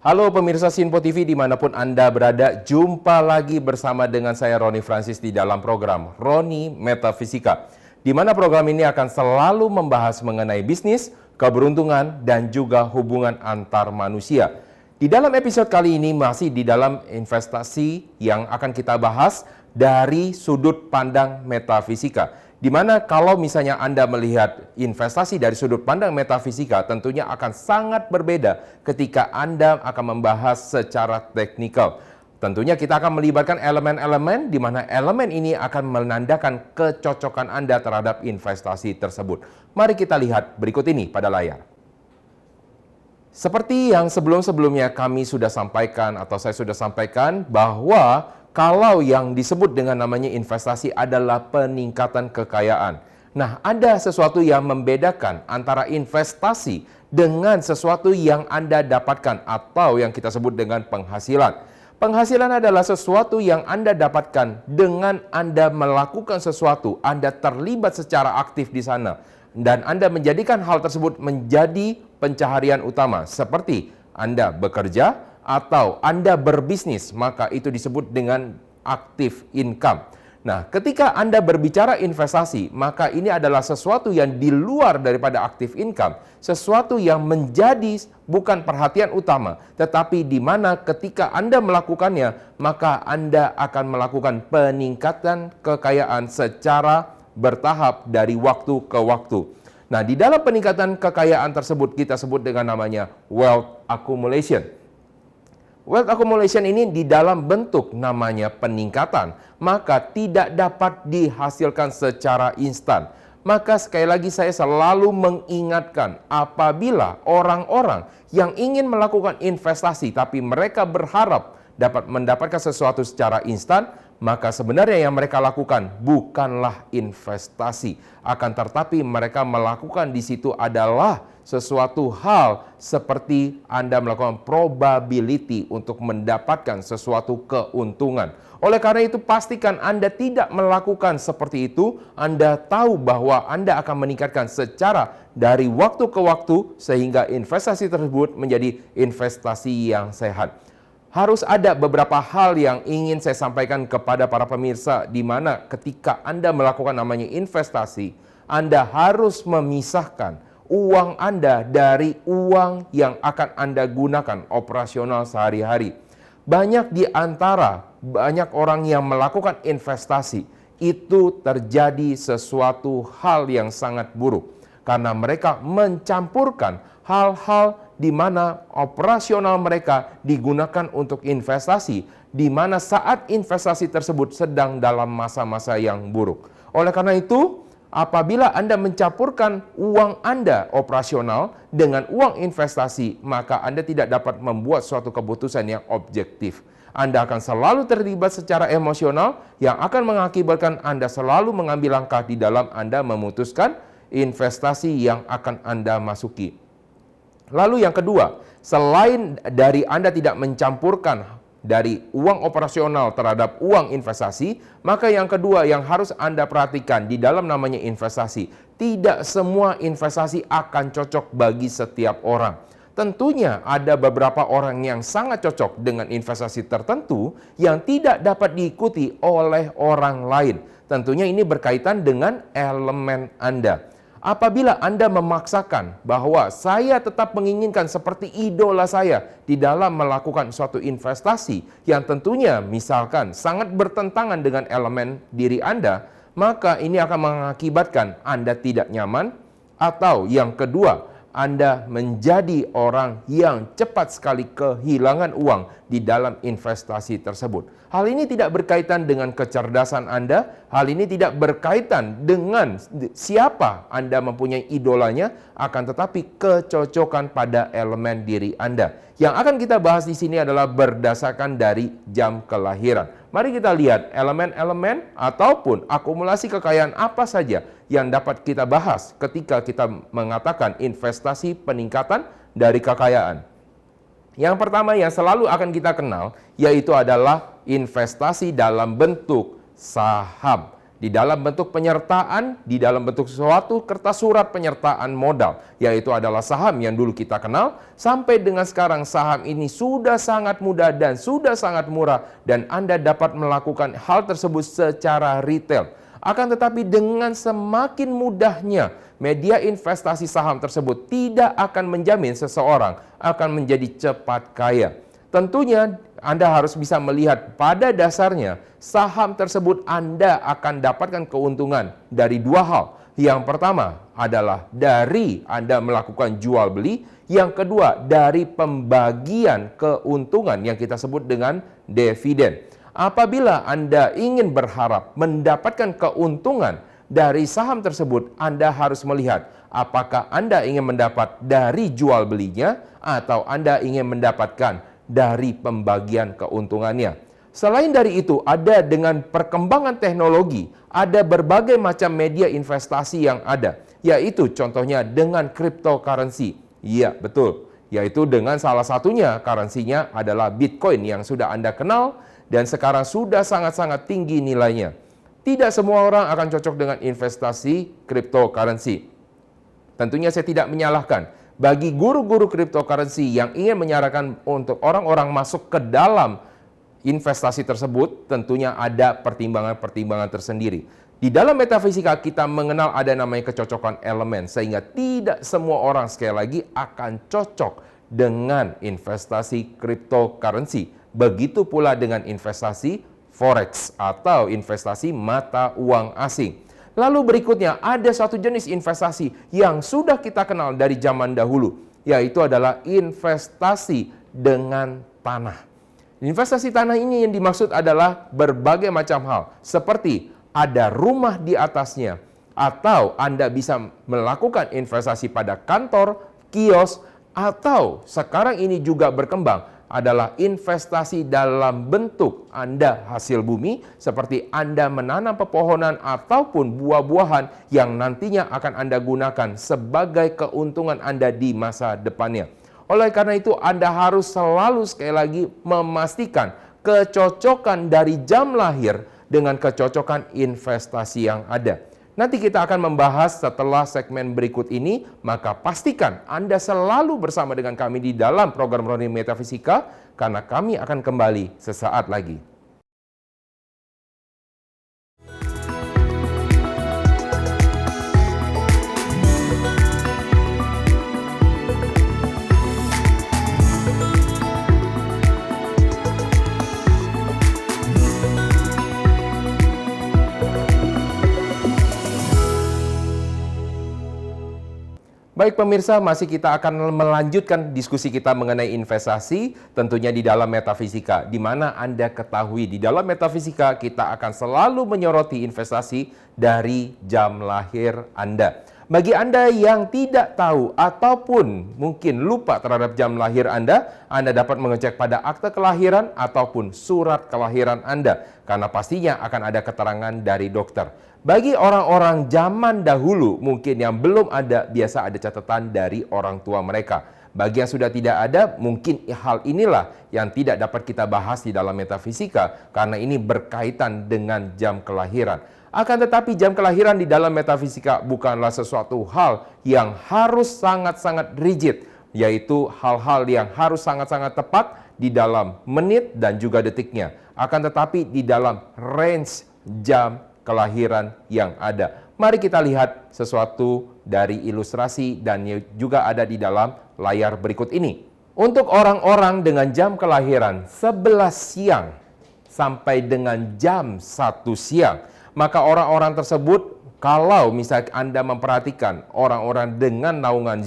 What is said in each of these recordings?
Halo pemirsa Sinpo TV dimanapun Anda berada, jumpa lagi bersama dengan saya Roni Francis di dalam program Roni Metafisika. Di mana program ini akan selalu membahas mengenai bisnis, keberuntungan, dan juga hubungan antar manusia. Di dalam episode kali ini masih di dalam investasi yang akan kita bahas dari sudut pandang metafisika. Di mana kalau misalnya Anda melihat investasi dari sudut pandang metafisika tentunya akan sangat berbeda ketika Anda akan membahas secara teknikal. Tentunya kita akan melibatkan elemen-elemen di mana elemen ini akan menandakan kecocokan Anda terhadap investasi tersebut. Mari kita lihat berikut ini pada layar. Seperti yang sebelum-sebelumnya kami sudah sampaikan atau saya sudah sampaikan bahwa kalau yang disebut dengan namanya investasi adalah peningkatan kekayaan. Nah, ada sesuatu yang membedakan antara investasi dengan sesuatu yang Anda dapatkan atau yang kita sebut dengan penghasilan. Penghasilan adalah sesuatu yang Anda dapatkan dengan Anda melakukan sesuatu, Anda terlibat secara aktif di sana, dan Anda menjadikan hal tersebut menjadi pencaharian utama, seperti Anda bekerja, atau Anda berbisnis, maka itu disebut dengan active income. Nah, ketika Anda berbicara investasi, maka ini adalah sesuatu yang di luar daripada active income, sesuatu yang menjadi bukan perhatian utama, tetapi di mana ketika Anda melakukannya, maka Anda akan melakukan peningkatan kekayaan secara bertahap dari waktu ke waktu. Nah, di dalam peningkatan kekayaan tersebut kita sebut dengan namanya wealth accumulation. Wealth accumulation ini di dalam bentuk namanya peningkatan, maka tidak dapat dihasilkan secara instan. Maka sekali lagi saya selalu mengingatkan apabila orang-orang yang ingin melakukan investasi tapi mereka berharap dapat mendapatkan sesuatu secara instan, maka sebenarnya yang mereka lakukan bukanlah investasi. Akan tetapi mereka melakukan di situ adalah sesuatu hal seperti Anda melakukan probability untuk mendapatkan sesuatu keuntungan. Oleh karena itu pastikan Anda tidak melakukan seperti itu. Anda tahu bahwa Anda akan meningkatkan secara dari waktu ke waktu sehingga investasi tersebut menjadi investasi yang sehat. Harus ada beberapa hal yang ingin saya sampaikan kepada para pemirsa di mana ketika Anda melakukan namanya investasi, Anda harus memisahkan uang Anda dari uang yang akan Anda gunakan operasional sehari-hari. Banyak orang yang melakukan investasi itu terjadi sesuatu hal yang sangat buruk karena mereka mencampurkan hal-hal di mana operasional mereka digunakan untuk investasi, di mana saat investasi tersebut sedang dalam masa-masa yang buruk. Oleh karena itu, apabila Anda mencampurkan uang Anda operasional dengan uang investasi, maka Anda tidak dapat membuat suatu keputusan yang objektif. Anda akan selalu terlibat secara emosional yang akan mengakibatkan Anda selalu mengambil langkah di dalam Anda memutuskan investasi yang akan Anda masuki. Lalu yang kedua, selain dari Anda tidak mencampurkan dari uang operasional terhadap uang investasi, maka yang kedua yang harus Anda perhatikan di dalam namanya investasi, tidak semua investasi akan cocok bagi setiap orang. Tentunya ada beberapa orang yang sangat cocok dengan investasi tertentu yang tidak dapat diikuti oleh orang lain. Tentunya ini berkaitan dengan elemen Anda. Apabila Anda memaksakan bahwa saya tetap menginginkan seperti idola saya di dalam melakukan suatu investasi yang tentunya misalkan sangat bertentangan dengan elemen diri Anda, maka ini akan mengakibatkan Anda tidak nyaman, atau yang kedua, Anda menjadi orang yang cepat sekali kehilangan uang di dalam investasi tersebut. Hal ini tidak berkaitan dengan kecerdasan Anda, hal ini tidak berkaitan dengan siapa Anda mempunyai idolanya, akan tetapi kecocokan pada elemen diri Anda. Yang akan kita bahas di sini adalah berdasarkan dari jam kelahiran. Mari kita lihat elemen-elemen ataupun akumulasi kekayaan apa saja yang dapat kita bahas ketika kita mengatakan investasi peningkatan dari kekayaan. Yang pertama yang selalu akan kita kenal yaitu adalah investasi dalam bentuk saham. di dalam bentuk penyertaan, di dalam bentuk suatu kertas surat penyertaan modal, yaitu adalah saham yang dulu kita kenal, sampai dengan sekarang saham ini sudah sangat mudah dan sudah sangat murah, dan Anda dapat melakukan hal tersebut secara retail. Akan tetapi dengan semakin mudahnya media investasi saham tersebut tidak akan menjamin seseorang akan menjadi cepat kaya. Tentunya Anda harus bisa melihat pada dasarnya saham tersebut Anda akan dapatkan keuntungan dari dua hal. Yang pertama adalah dari Anda melakukan jual beli, yang kedua dari pembagian keuntungan yang kita sebut dengan dividen. Apabila Anda ingin berharap mendapatkan keuntungan dari saham tersebut, Anda harus melihat apakah Anda ingin mendapat dari jual belinya atau Anda ingin mendapatkan dari pembagian keuntungannya. Selain dari itu, ada dengan perkembangan teknologi, ada berbagai macam media investasi yang ada, yaitu contohnya dengan cryptocurrency. Iya, betul. Yaitu dengan salah satunya currency-nya adalah Bitcoin yang sudah Anda kenal dan sekarang sudah sangat-sangat tinggi nilainya. Tidak semua orang akan cocok dengan investasi cryptocurrency. Tentunya saya tidak menyalahkan. Bagi guru-guru cryptocurrency yang ingin menyarankan untuk orang-orang masuk ke dalam investasi tersebut, tentunya ada pertimbangan-pertimbangan tersendiri. Di dalam metafisika kita mengenal ada namanya kecocokan elemen, sehingga tidak semua orang sekali lagi akan cocok dengan investasi cryptocurrency. Begitu pula dengan investasi forex atau investasi mata uang asing. Lalu berikutnya ada satu jenis investasi yang sudah kita kenal dari zaman dahulu, yaitu adalah investasi dengan tanah. Investasi tanah ini yang dimaksud adalah berbagai macam hal, seperti ada rumah di atasnya, atau Anda bisa melakukan investasi pada kantor, kios, atau sekarang ini juga berkembang adalah investasi dalam bentuk Anda hasil bumi, seperti Anda menanam pepohonan ataupun buah-buahan yang nantinya akan Anda gunakan sebagai keuntungan Anda di masa depannya. Oleh karena itu, Anda harus selalu sekali lagi memastikan kecocokan dari jam lahir dengan kecocokan investasi yang ada. Nanti kita akan membahas setelah segmen berikut ini, maka pastikan Anda selalu bersama dengan kami di dalam program Roni Metafisika, karena kami akan kembali sesaat lagi. Baik pemirsa, masih kita akan melanjutkan diskusi kita mengenai investasi, tentunya di dalam metafisika, di mana Anda ketahui di dalam metafisika kita akan selalu menyoroti investasi dari jam lahir Anda. Bagi Anda yang tidak tahu ataupun mungkin lupa terhadap jam lahir Anda dapat mengecek pada akte kelahiran ataupun surat kelahiran Anda, karena pastinya akan ada keterangan dari dokter. Bagi orang-orang zaman dahulu mungkin yang belum ada, biasa ada catatan dari orang tua mereka. Bagi yang sudah tidak ada, mungkin hal inilah yang tidak dapat kita bahas di dalam metafisika, karena ini berkaitan dengan jam kelahiran. Akan tetapi jam kelahiran di dalam metafisika bukanlah sesuatu hal yang harus sangat-sangat rigid, yaitu hal-hal yang harus sangat-sangat tepat di dalam menit dan juga detiknya. Akan tetapi di dalam range jam kelahiran yang ada. Mari kita lihat sesuatu dari ilustrasi dan juga ada di dalam layar berikut ini. Untuk orang-orang dengan jam kelahiran 11 siang sampai dengan jam 1 siang, maka orang-orang tersebut, kalau misalnya Anda memperhatikan orang-orang dengan naungan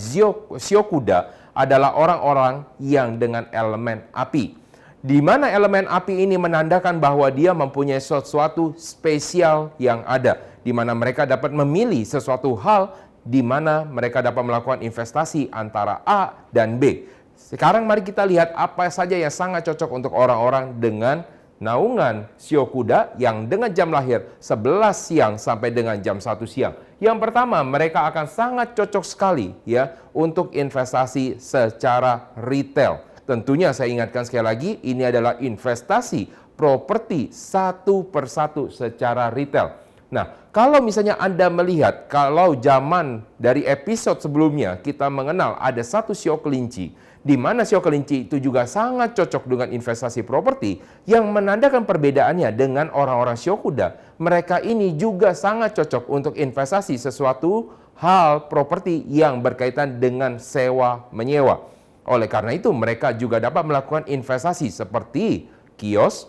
Shiokuda adalah orang-orang yang dengan elemen api. Di mana elemen api ini menandakan bahwa dia mempunyai sesuatu spesial yang ada, di mana mereka dapat memilih sesuatu hal, di mana mereka dapat melakukan investasi antara A dan B. Sekarang mari kita lihat apa saja yang sangat cocok untuk orang-orang dengan naungan Shiokuda yang dengan jam lahir 11 siang sampai dengan jam 1 siang. Yang pertama, mereka akan sangat cocok sekali ya untuk investasi secara retail. Tentunya saya ingatkan sekali lagi, ini adalah investasi properti satu persatu secara retail. Nah, kalau misalnya Anda melihat, kalau zaman dari episode sebelumnya kita mengenal ada satu sio kelinci, di mana sio kelinci itu juga sangat cocok dengan investasi properti, yang menandakan perbedaannya dengan orang-orang sio kuda. Mereka ini juga sangat cocok untuk investasi sesuatu hal properti yang berkaitan dengan sewa menyewa. Oleh karena itu, mereka juga dapat melakukan investasi seperti kios,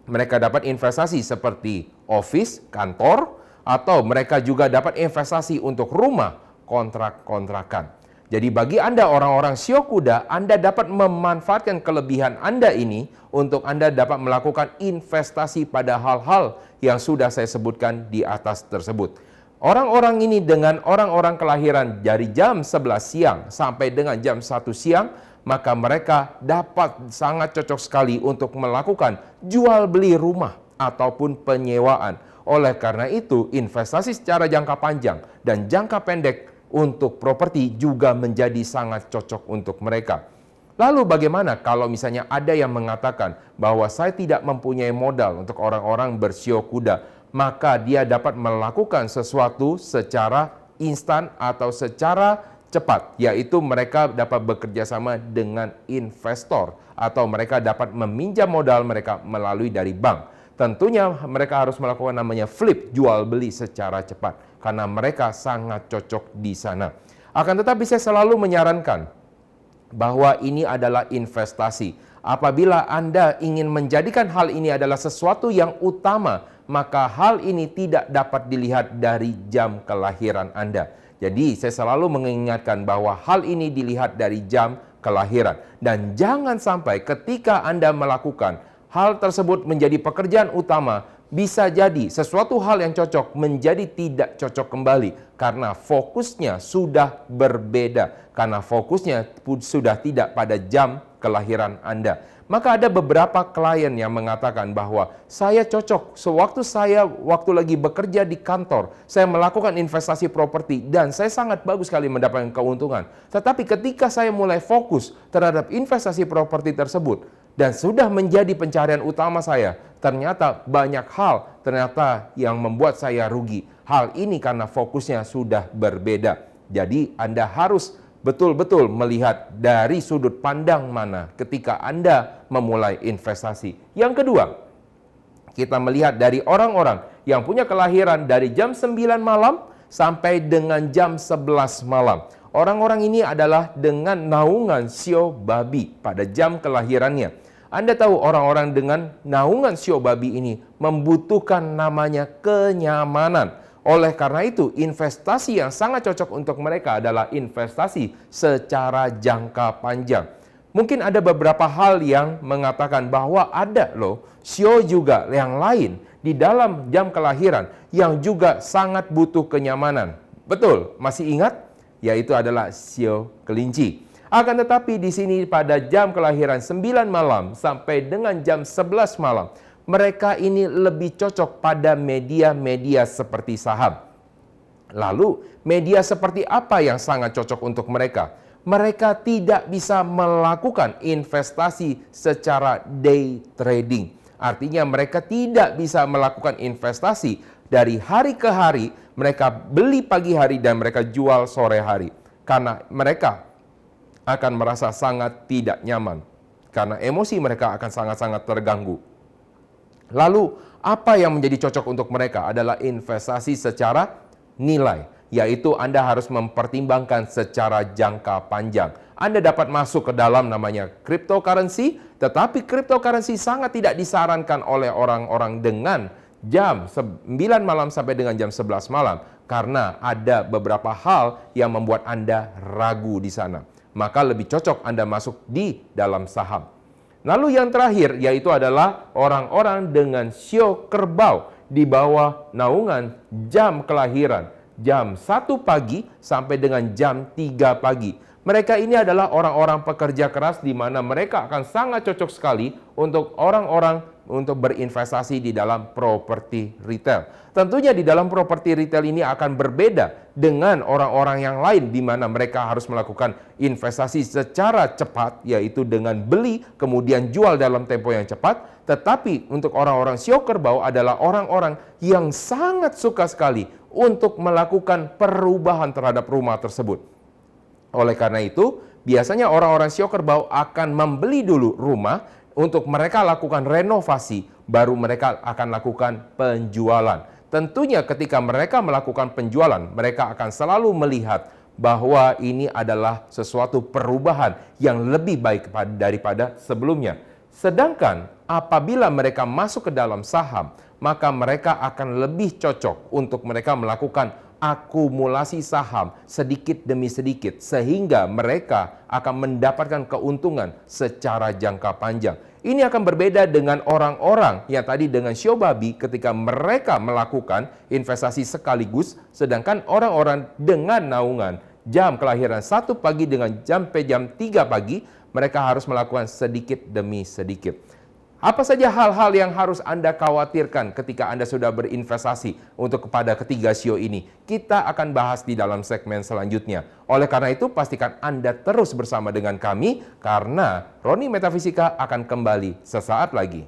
mereka dapat investasi seperti office, kantor, atau mereka juga dapat investasi untuk rumah, kontrak-kontrakan. Jadi bagi Anda orang-orang sio kuda, Anda dapat memanfaatkan kelebihan Anda ini untuk Anda dapat melakukan investasi pada hal-hal yang sudah saya sebutkan di atas tersebut. Orang-orang ini dengan orang-orang kelahiran dari jam 11 siang sampai dengan jam 1 siang, maka mereka dapat sangat cocok sekali untuk melakukan jual beli rumah ataupun penyewaan. Oleh karena itu, investasi secara jangka panjang dan jangka pendek untuk properti juga menjadi sangat cocok untuk mereka. Lalu bagaimana kalau misalnya ada yang mengatakan bahwa saya tidak mempunyai modal untuk orang-orang bersio kuda, maka dia dapat melakukan sesuatu secara instan atau secara cepat, yaitu mereka dapat bekerja sama dengan investor atau mereka dapat meminjam modal mereka melalui dari bank. Tentunya mereka harus melakukan namanya flip, jual beli secara cepat, karena mereka sangat cocok di sana. Akan tetapi saya selalu menyarankan bahwa ini adalah investasi. Apabila Anda ingin menjadikan hal ini adalah sesuatu yang utama, maka hal ini tidak dapat dilihat dari jam kelahiran Anda. Jadi saya selalu mengingatkan bahwa hal ini dilihat dari jam kelahiran. Dan jangan sampai ketika Anda melakukan hal tersebut menjadi pekerjaan utama, bisa jadi sesuatu hal yang cocok menjadi tidak cocok kembali. Karena fokusnya sudah berbeda. Karena fokusnya sudah tidak pada jam kelahiran Anda. Maka ada beberapa klien yang mengatakan bahwa saya cocok, waktu lagi bekerja di kantor, saya melakukan investasi properti dan saya sangat bagus sekali mendapatkan keuntungan. Tetapi ketika saya mulai fokus terhadap investasi properti tersebut dan sudah menjadi pencarian utama saya, ternyata banyak hal yang membuat saya rugi. Hal ini karena fokusnya sudah berbeda. Jadi Anda harus betul-betul melihat dari sudut pandang mana ketika Anda memulai investasi. Yang kedua, kita melihat dari orang-orang yang punya kelahiran dari jam 9 malam sampai dengan jam 11 malam. Orang-orang ini adalah dengan naungan sio babi pada jam kelahirannya. Anda tahu orang-orang dengan naungan sio babi ini membutuhkan namanya kenyamanan. Oleh karena itu, investasi yang sangat cocok untuk mereka adalah investasi secara jangka panjang. Mungkin ada beberapa hal yang mengatakan bahwa ada loh, sio juga yang lain di dalam jam kelahiran yang juga sangat butuh kenyamanan. Betul, masih ingat? Yaitu adalah sio kelinci. Akan tetapi di sini pada jam kelahiran 9 malam sampai dengan jam 11 malam, mereka ini lebih cocok pada media-media seperti saham. Lalu, media seperti apa yang sangat cocok untuk mereka? Mereka tidak bisa melakukan investasi secara day trading. Artinya mereka tidak bisa melakukan investasi dari hari ke hari. Mereka beli pagi hari dan mereka jual sore hari. Karena mereka akan merasa sangat tidak nyaman. Karena emosi mereka akan sangat-sangat terganggu. Lalu, apa yang menjadi cocok untuk mereka adalah investasi secara nilai, yaitu Anda harus mempertimbangkan secara jangka panjang. Anda dapat masuk ke dalam namanya cryptocurrency, tetapi cryptocurrency sangat tidak disarankan oleh orang-orang dengan jam 9 malam sampai dengan jam 11 malam, karena ada beberapa hal yang membuat Anda ragu di sana. Maka lebih cocok Anda masuk di dalam saham. Lalu yang terakhir yaitu adalah orang-orang dengan sio kerbau di bawah naungan jam kelahiran. Jam 1 pagi sampai dengan jam 3 pagi. Mereka ini adalah orang-orang pekerja keras di mana mereka akan sangat cocok sekali untuk orang-orang untuk berinvestasi di dalam properti retail. Tentunya di dalam properti retail ini akan berbeda dengan orang-orang yang lain di mana mereka harus melakukan investasi secara cepat, yaitu dengan beli kemudian jual dalam tempo yang cepat. Tetapi untuk orang-orang sio kerbau adalah orang-orang yang sangat suka sekali untuk melakukan perubahan terhadap rumah tersebut. Oleh karena itu, biasanya orang-orang sio kerbau akan membeli dulu rumah untuk mereka lakukan renovasi, baru mereka akan lakukan penjualan. Tentunya ketika mereka melakukan penjualan, mereka akan selalu melihat bahwa ini adalah sesuatu perubahan yang lebih baik daripada sebelumnya. Sedangkan apabila mereka masuk ke dalam saham, maka mereka akan lebih cocok untuk mereka melakukan akumulasi saham sedikit demi sedikit, sehingga mereka akan mendapatkan keuntungan secara jangka panjang. Ini akan berbeda dengan orang-orang yang tadi dengan sio babi ketika mereka melakukan investasi sekaligus, sedangkan orang-orang dengan naungan jam kelahiran 1 pagi dengan sampai jam 3 pagi, mereka harus melakukan sedikit demi sedikit. Apa saja hal-hal yang harus Anda khawatirkan ketika Anda sudah berinvestasi untuk kepada ketiga sio ini? Kita akan bahas di dalam segmen selanjutnya. Oleh karena itu, pastikan Anda terus bersama dengan kami, karena Roni Metafisika akan kembali sesaat lagi.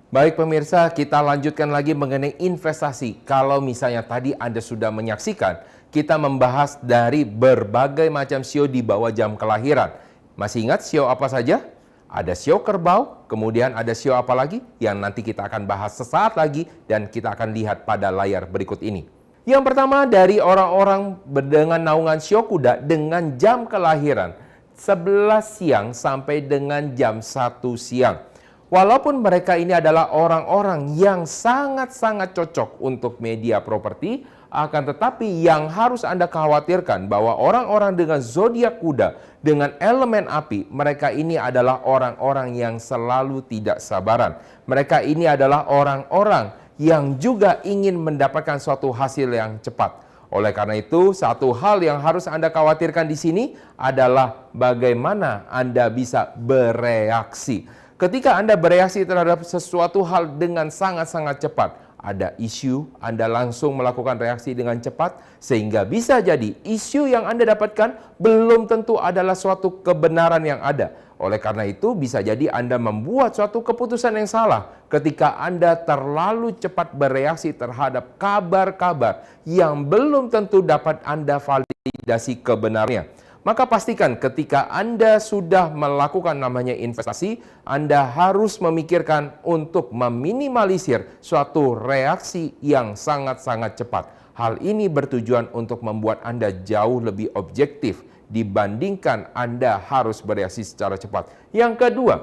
Baik pemirsa, kita lanjutkan lagi mengenai investasi. Kalau misalnya tadi Anda sudah menyaksikan, kita membahas dari berbagai macam sio di bawah jam kelahiran. Masih ingat sio apa saja? Ada sio kerbau, kemudian ada sio apa lagi? Yang nanti kita akan bahas sesaat lagi dan kita akan lihat pada layar berikut ini. Yang pertama dari orang-orang dengan naungan sio kuda dengan jam kelahiran 11 siang sampai dengan jam 1 siang. Walaupun mereka ini adalah orang-orang yang sangat-sangat cocok untuk media properti, akan tetapi yang harus Anda khawatirkan bahwa orang-orang dengan zodiak kuda, dengan elemen api, mereka ini adalah orang-orang yang selalu tidak sabaran. Mereka ini adalah orang-orang yang juga ingin mendapatkan suatu hasil yang cepat. Oleh karena itu, satu hal yang harus Anda khawatirkan di sini adalah bagaimana Anda bisa bereaksi. Ketika Anda bereaksi terhadap sesuatu hal dengan sangat-sangat cepat, ada isu, Anda langsung melakukan reaksi dengan cepat, sehingga bisa jadi isu yang Anda dapatkan belum tentu adalah suatu kebenaran yang ada. Oleh karena itu, bisa jadi Anda membuat suatu keputusan yang salah ketika Anda terlalu cepat bereaksi terhadap kabar-kabar yang belum tentu dapat Anda validasi kebenarannya. Maka pastikan ketika Anda sudah melakukan namanya investasi, Anda harus memikirkan untuk meminimalisir suatu reaksi yang sangat-sangat cepat. Hal ini bertujuan untuk membuat Anda jauh lebih objektif dibandingkan Anda harus bereaksi secara cepat. Yang kedua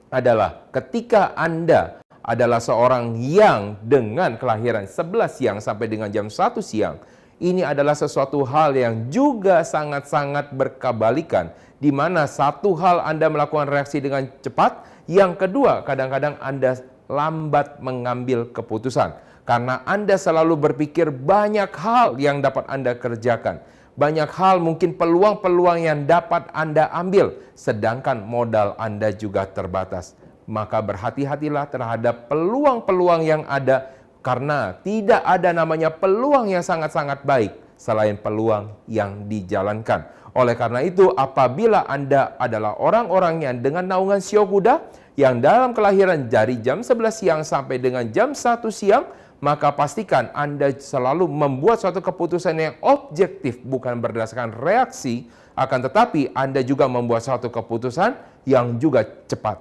adalah ketika Anda adalah seorang yang dengan kelahiran 11 siang sampai dengan jam 1 siang, ini adalah sesuatu hal yang juga sangat-sangat berkebalikan, di mana satu hal Anda melakukan reaksi dengan cepat, yang kedua kadang-kadang Anda lambat mengambil keputusan. Karena Anda selalu berpikir banyak hal yang dapat Anda kerjakan. Banyak hal mungkin peluang-peluang yang dapat Anda ambil, sedangkan modal Anda juga terbatas. Maka berhati-hatilah terhadap peluang-peluang yang ada, karena tidak ada namanya peluang yang sangat-sangat baik selain peluang yang dijalankan. Oleh karena itu, apabila Anda adalah orang-orang yang dengan naungan sio kuda, yang dalam kelahiran dari jam 11 siang sampai dengan jam 1 siang, maka pastikan Anda selalu membuat suatu keputusan yang objektif, bukan berdasarkan reaksi, akan tetapi Anda juga membuat suatu keputusan yang juga cepat,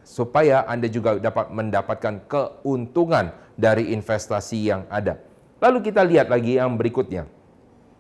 supaya Anda juga dapat mendapatkan keuntungan dari investasi yang ada. Lalu kita lihat lagi yang berikutnya.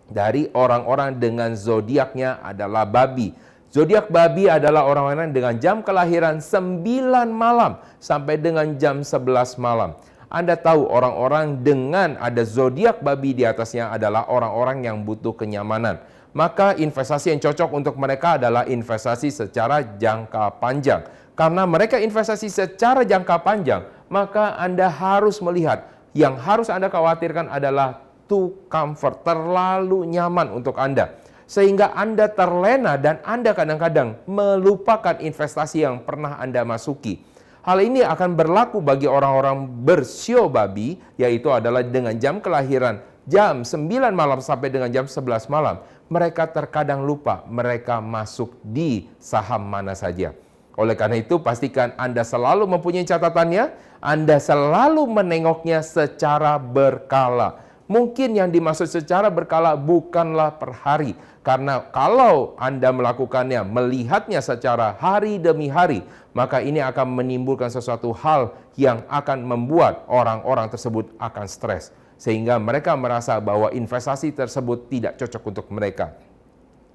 Dari orang-orang dengan zodiaknya adalah babi. Zodiak babi adalah orang-orang dengan jam kelahiran 9 malam sampai dengan jam 11 malam. Anda tahu orang-orang dengan ada zodiak babi di atasnya adalah orang-orang yang butuh kenyamanan. maka investasi yang cocok untuk mereka adalah investasi secara jangka panjang. Karena mereka investasi secara jangka panjang, maka Anda harus melihat, yang harus Anda khawatirkan adalah too comfort, terlalu nyaman untuk Anda. Sehingga Anda terlena dan Anda kadang-kadang melupakan investasi yang pernah Anda masuki. Hal ini akan berlaku bagi orang-orang bersio babi, yaitu adalah dengan jam kelahiran jam 9 malam sampai dengan jam 11 malam. Mereka terkadang lupa mereka masuk di saham mana saja. Oleh karena itu, pastikan Anda selalu mempunyai catatannya, Anda selalu menengoknya secara berkala. Mungkin yang dimaksud secara berkala bukanlah per hari. Karena kalau Anda melakukannya, melihatnya secara hari demi hari, maka ini akan menimbulkan sesuatu hal yang akan membuat orang-orang tersebut akan stres. Sehingga mereka merasa bahwa investasi tersebut tidak cocok untuk mereka.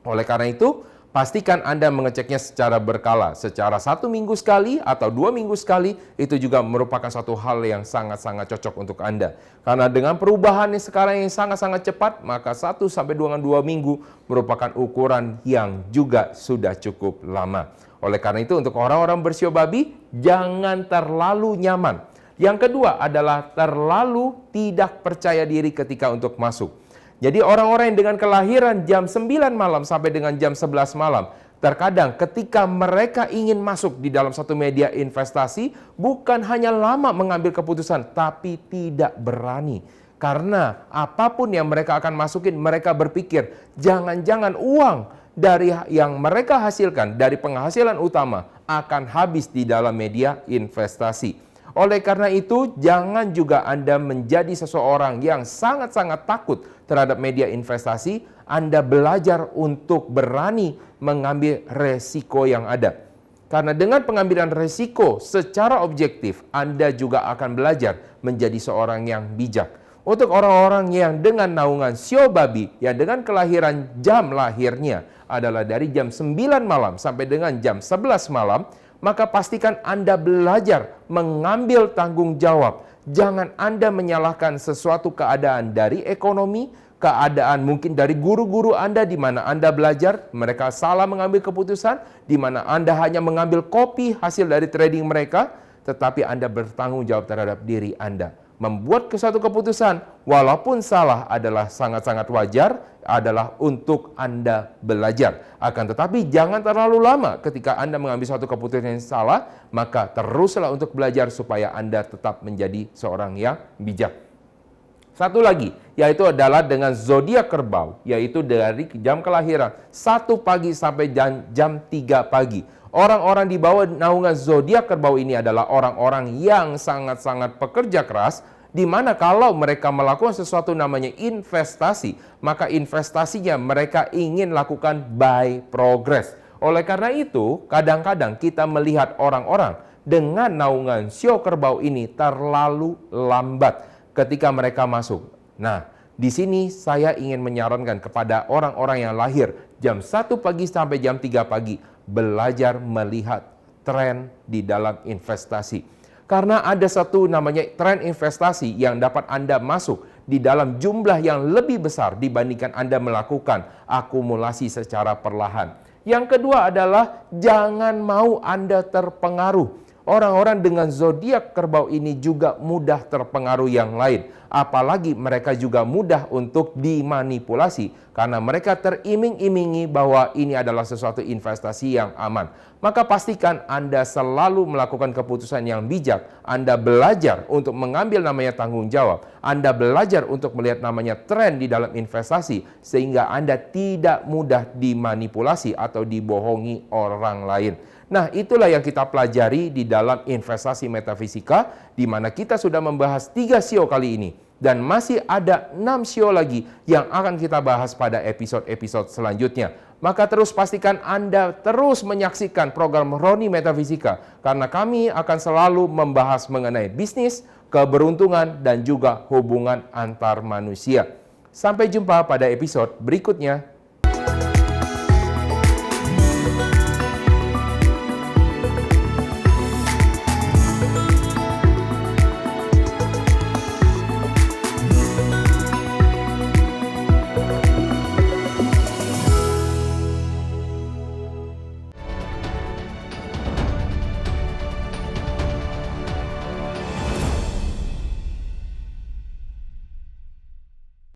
Oleh karena itu, pastikan Anda mengeceknya secara berkala, secara 1 minggu sekali atau 2 minggu sekali, itu juga merupakan suatu hal yang sangat-sangat cocok untuk Anda. Karena dengan perubahan yang sekarang yang sangat-sangat cepat, maka 1 sampai 2 minggu merupakan ukuran yang juga sudah cukup lama. Oleh karena itu, untuk orang-orang bersio babi, jangan terlalu nyaman. Yang kedua adalah terlalu tidak percaya diri ketika untuk masuk. Jadi orang-orang yang dengan kelahiran jam 9 malam sampai dengan jam 11 malam, terkadang ketika mereka ingin masuk di dalam satu media investasi, bukan hanya lama mengambil keputusan, tapi tidak berani. Karena apapun yang mereka akan masukin, mereka berpikir, jangan-jangan uang dari yang mereka hasilkan, dari penghasilan utama, akan habis di dalam media investasi. Oleh karena itu, jangan juga Anda menjadi seseorang yang sangat-sangat takut terhadap media investasi. Anda belajar untuk berani mengambil resiko yang ada. Karena dengan pengambilan resiko secara objektif, Anda juga akan belajar menjadi seorang yang bijak. Untuk orang-orang yang dengan naungan sio babi, yang dengan kelahiran jam lahirnya adalah dari jam 9 malam sampai dengan jam 11 malam, maka pastikan Anda belajar mengambil tanggung jawab. Jangan Anda menyalahkan sesuatu keadaan dari ekonomi, keadaan mungkin dari guru-guru Anda di mana Anda belajar, mereka salah mengambil keputusan, di mana Anda hanya mengambil kopi hasil dari trading mereka, tetapi Anda bertanggung jawab terhadap diri Anda. Membuat suatu keputusan, walaupun salah adalah sangat-sangat wajar, adalah untuk Anda belajar. Akan tetapi jangan terlalu lama ketika Anda mengambil suatu keputusan yang salah, maka teruslah untuk belajar supaya Anda tetap menjadi seorang yang bijak. Satu lagi, yaitu adalah dengan zodiak kerbau, yaitu dari jam kelahiran 1 pagi sampai jam 3 pagi. Orang-orang di bawah naungan zodiak kerbau ini adalah orang-orang yang sangat-sangat pekerja keras, di mana kalau mereka melakukan sesuatu namanya investasi, maka investasinya mereka ingin lakukan by progress. Oleh karena itu, kadang-kadang kita melihat orang-orang dengan naungan sio kerbau ini terlalu lambat ketika mereka masuk. Nah, di sini saya ingin menyarankan kepada orang-orang yang lahir jam 1 pagi sampai jam 3 pagi, belajar melihat tren di dalam investasi. Karena ada satu namanya tren investasi yang dapat Anda masuk di dalam jumlah yang lebih besar dibandingkan Anda melakukan akumulasi secara perlahan. Yang kedua adalah jangan mau Anda terpengaruh. Orang-orang dengan zodiak kerbau ini juga mudah terpengaruh yang lain. Apalagi mereka juga mudah untuk dimanipulasi karena mereka teriming-imingi bahwa ini adalah sesuatu investasi yang aman. Maka pastikan Anda selalu melakukan keputusan yang bijak. Anda belajar untuk mengambil namanya tanggung jawab. Anda belajar untuk melihat namanya tren di dalam investasi sehingga Anda tidak mudah dimanipulasi atau dibohongi orang lain. Nah, itulah yang kita pelajari di dalam investasi metafisika, di mana kita sudah membahas 3 sio kali ini. Dan masih ada 6 sio lagi yang akan kita bahas pada episode-episode selanjutnya. Maka terus pastikan Anda terus menyaksikan program Roni Metafisika, karena kami akan selalu membahas mengenai bisnis, keberuntungan, dan juga hubungan antar manusia. Sampai jumpa pada episode berikutnya.